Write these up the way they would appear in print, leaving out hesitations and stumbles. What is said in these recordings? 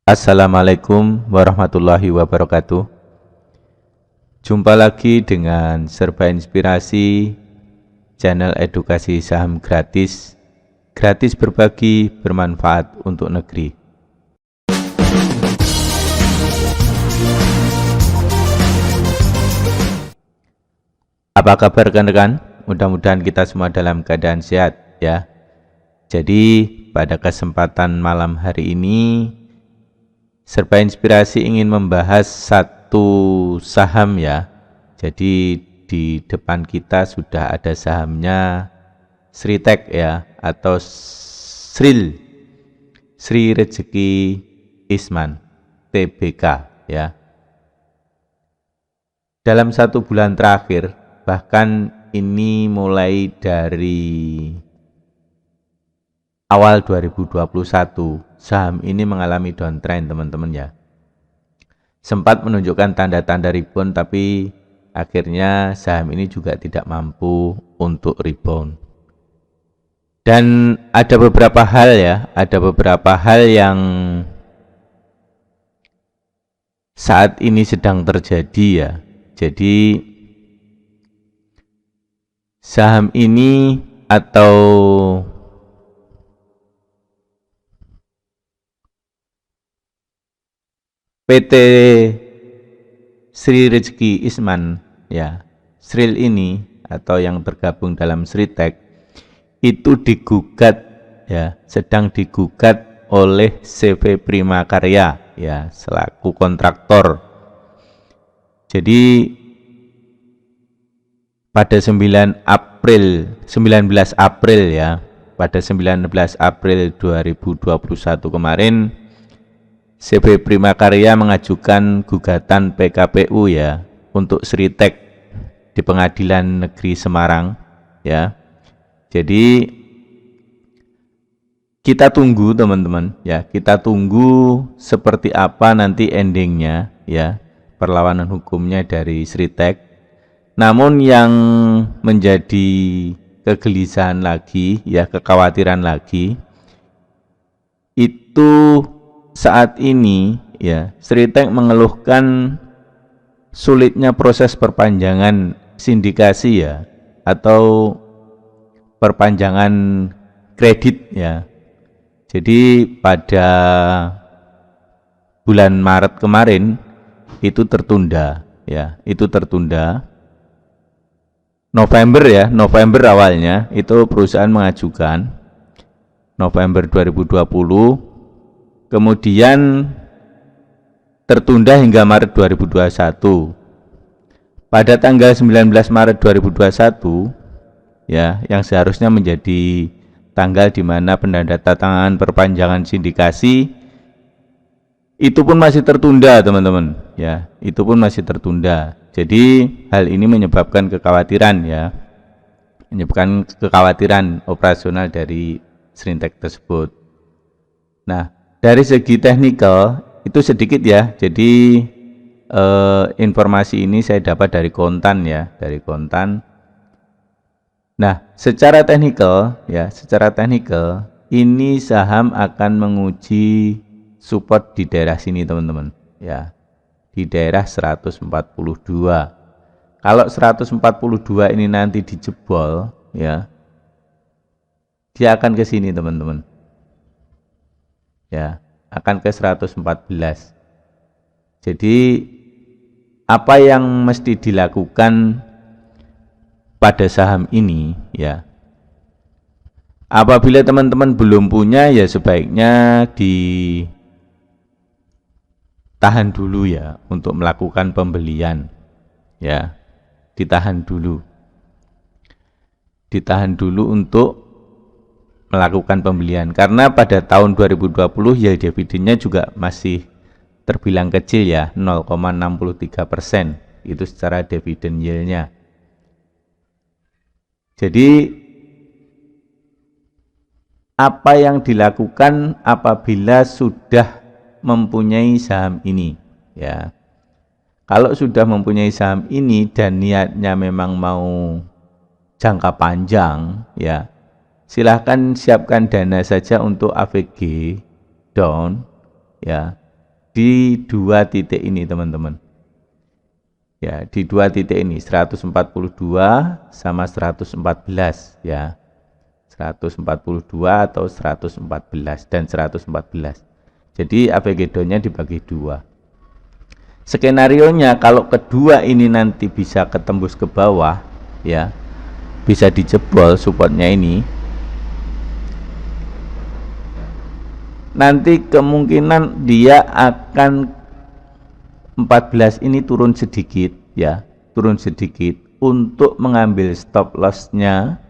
Assalamualaikum warahmatullahi wabarakatuh. Jumpa lagi dengan Serba Inspirasi, channel edukasi saham gratis, gratis berbagi, bermanfaat untuk negeri. Apa kabar rekan-rekan? Mudah-mudahan kita semua dalam keadaan sehat ya. Jadi pada kesempatan malam hari ini Serba Inspirasi ingin membahas satu saham ya. Jadi di depan kita sudah ada sahamnya Sritek ya, atau Sri Rezeki Isman Tbk ya. Dalam 1 bulan terakhir, bahkan ini mulai dari awal 2021, saham ini mengalami downtrend teman-teman ya. Sempat menunjukkan tanda-tanda rebound, tapi akhirnya saham ini juga tidak mampu untuk rebound. Dan ada beberapa hal yang saat ini sedang terjadi ya. Jadi saham ini atau PT Sri Rezeki Isman ya, Sril ini atau yang tergabung dalam Sritek itu digugat ya, sedang digugat oleh CV Prima Karya ya, selaku kontraktor. Jadi pada 19 April ya, pada 19 April 2021 kemarin CV Prima Karya mengajukan gugatan PKPU ya untuk Sritek di Pengadilan Negeri Semarang ya. Jadi kita tunggu teman-teman ya, kita tunggu seperti apa nanti endingnya ya, perlawanan hukumnya dari Sritek. Namun yang menjadi kegelisahan lagi ya, kekhawatiran lagi, itu saat ini ya, Sritek mengeluhkan sulitnya proses perpanjangan sindikasi ya, atau perpanjangan kredit ya. Jadi pada bulan Maret kemarin itu tertunda ya, itu tertunda. November awalnya itu perusahaan mengajukan November 2020, kemudian tertunda hingga Maret 2021. Pada tanggal 19 Maret 2021 ya, yang seharusnya menjadi tanggal di mana penandatanganan perpanjangan sindikasi, itu pun masih tertunda teman-teman ya, itu pun masih tertunda. Jadi hal ini menyebabkan kekhawatiran ya, menyebabkan kekhawatiran operasional dari Sritek tersebut. Nah, dari segi teknikal itu sedikit ya. Jadi informasi ini saya dapat dari Kontan ya, dari Kontan. Nah, secara teknikal ini saham akan menguji support di daerah sini teman-teman ya, di daerah 142. Kalau 142 ini nanti dijebol ya, dia akan ke sini teman-teman ya, akan ke 114. Jadi apa yang mesti dilakukan pada saham ini ya, apabila teman-teman belum punya ya sebaiknya ditahan dulu ya untuk melakukan pembelian ya, ditahan dulu untuk melakukan pembelian, karena pada tahun 2020 ya dividennya juga masih terbilang kecil ya, 0,63% itu secara dividen yieldnya. Jadi apa yang dilakukan apabila sudah mempunyai saham ini ya, kalau sudah mempunyai saham ini dan niatnya memang mau jangka panjang ya, silahkan siapkan dana saja untuk AVG down ya, di dua titik ini teman-teman. Ya, di dua titik ini 142 sama 114 ya. 142 atau 114 dan 114. Jadi Avogadro-nya dibagi dua. Skenarionya kalau kedua ini nanti bisa ketembus ke bawah ya, bisa dijebol supportnya ini, nanti kemungkinan dia akan 14 ini turun sedikit ya, turun sedikit untuk mengambil stop loss-nya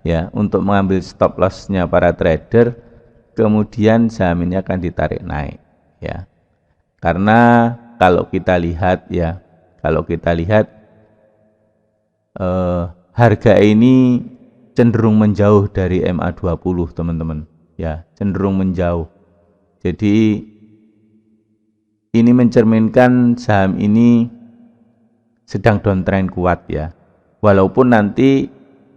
ya, untuk mengambil stop loss-nya para trader, kemudian saham ini akan ditarik naik ya. Karena kalau kita lihat ya, harga ini cenderung menjauh dari MA20 teman-teman ya, cenderung menjauh. Jadi ini mencerminkan saham ini sedang downtrend kuat ya. Walaupun nanti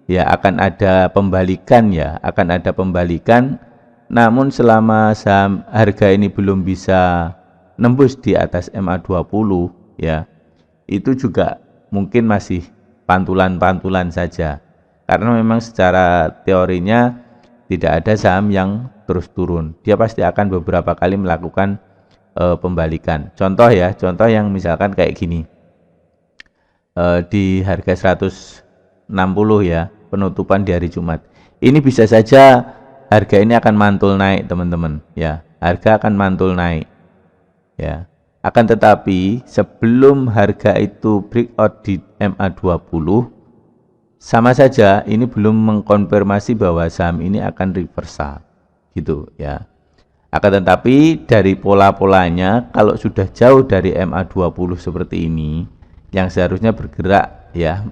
ya akan ada pembalikan ya, akan ada pembalikan, namun selama saham harga ini belum bisa nembus di atas MA20 ya, itu juga mungkin masih pantulan-pantulan saja. Karena memang secara teorinya tidak ada saham yang terus turun. Dia pasti akan beberapa kali melakukan pembalikan. Contoh ya, contoh yang misalkan kayak gini. Di harga 160 ya, penutupan di hari Jumat. Ini bisa saja harga ini akan mantul naik, teman-teman ya. Harga akan mantul naik. Ya. Akan tetapi sebelum harga itu breakout di MA20, sama saja ini belum mengkonfirmasi bahwa saham ini akan reversal gitu ya. Akan tetapi dari pola-polanya, kalau sudah jauh dari MA20 seperti ini, yang seharusnya bergerak ya,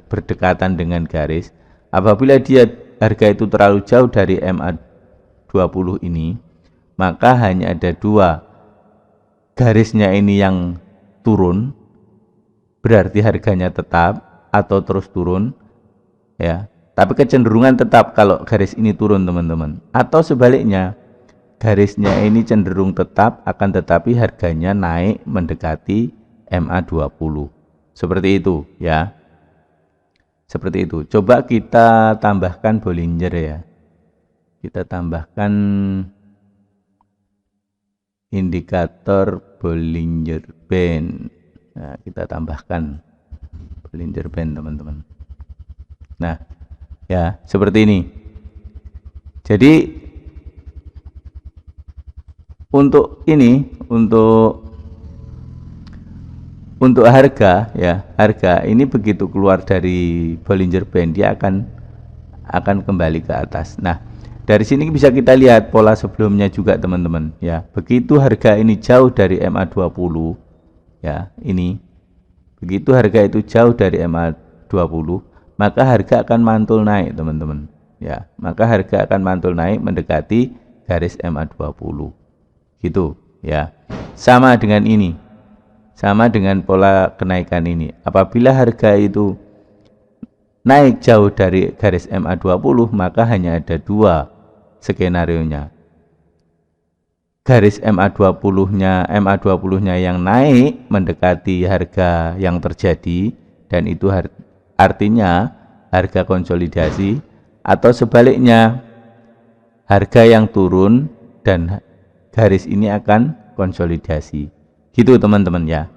berdekatan dengan garis, apabila dia harga itu terlalu jauh dari MA20 ini, maka hanya ada dua, garisnya ini yang turun berarti harganya tetap atau terus turun ya, tapi kecenderungan tetap kalau garis ini turun teman-teman, atau sebaliknya garisnya ini cenderung tetap akan tetapi harganya naik mendekati MA20, seperti itu ya, seperti itu. Coba kita tambahkan Bollinger ya, kita tambahkan indikator Bollinger Band. Nah, kita tambahkan Bollinger Band teman-teman. Nah ya, seperti ini. Jadi untuk ini, untuk harga ya, harga ini begitu keluar dari Bollinger Band dia akan kembali ke atas. Nah, dari sini bisa kita lihat pola sebelumnya juga teman-teman ya. Begitu harga ini jauh dari MA20 ya, ini begitu harga itu jauh dari MA20, maka harga akan mantul naik teman-teman ya. Maka harga akan mantul naik mendekati garis MA20 gitu ya. Sama dengan ini, sama dengan pola kenaikan ini. Apabila harga itu naik jauh dari garis MA20, maka hanya ada dua skenarionya. Garis MA20-nya yang naik mendekati harga yang terjadi, dan itu artinya harga konsolidasi, atau sebaliknya harga yang turun dan garis ini akan konsolidasi. Gitu teman-teman ya.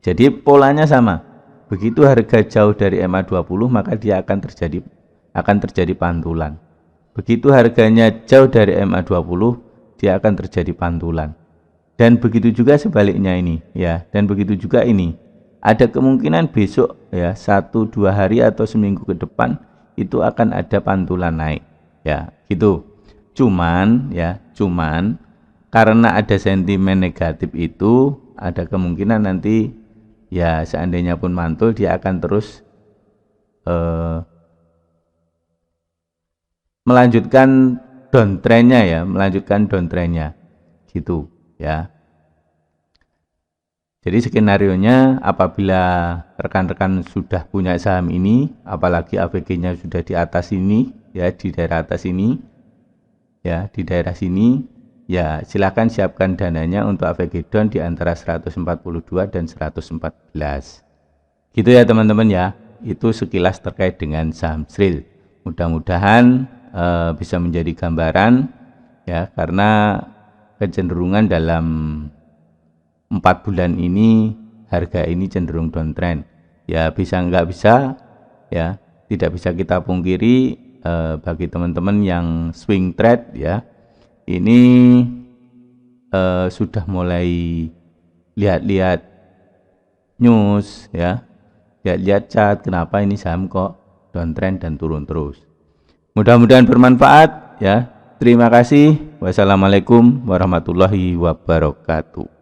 Jadi polanya sama. Begitu harga jauh dari MA20 maka dia akan terjadi pantulan. Begitu harganya jauh dari MA20 dia akan terjadi pantulan. Dan begitu juga sebaliknya ini ya. Dan begitu juga ini. Ada kemungkinan besok ya, 1-2 hari atau seminggu ke depan itu akan ada pantulan naik ya, gitu. Cuman karena ada sentimen negatif itu, ada kemungkinan nanti ya seandainya pun mantul dia akan terus melanjutkan downtrendnya gitu ya. Jadi skenarionya apabila rekan-rekan sudah punya saham ini, apalagi AVG-nya sudah di atas ini ya, di daerah atas ini ya, di daerah sini, ya silakan siapkan dananya untuk Avegedon di antara 142 dan 114. Gitu ya teman-teman ya. Itu sekilas terkait dengan saham SRIL. Mudah-mudahan bisa menjadi gambaran ya, karena kecenderungan dalam 4 bulan ini harga ini cenderung downtrend. Ya bisa nggak bisa ya, tidak bisa kita pungkiri bagi teman-teman yang swing trade ya, ini sudah mulai lihat-lihat news ya, lihat-lihat chart, kenapa ini saham kok downtrend dan turun terus. Mudah-mudahan bermanfaat ya. Terima kasih. Wassalamualaikum warahmatullahi wabarakatuh.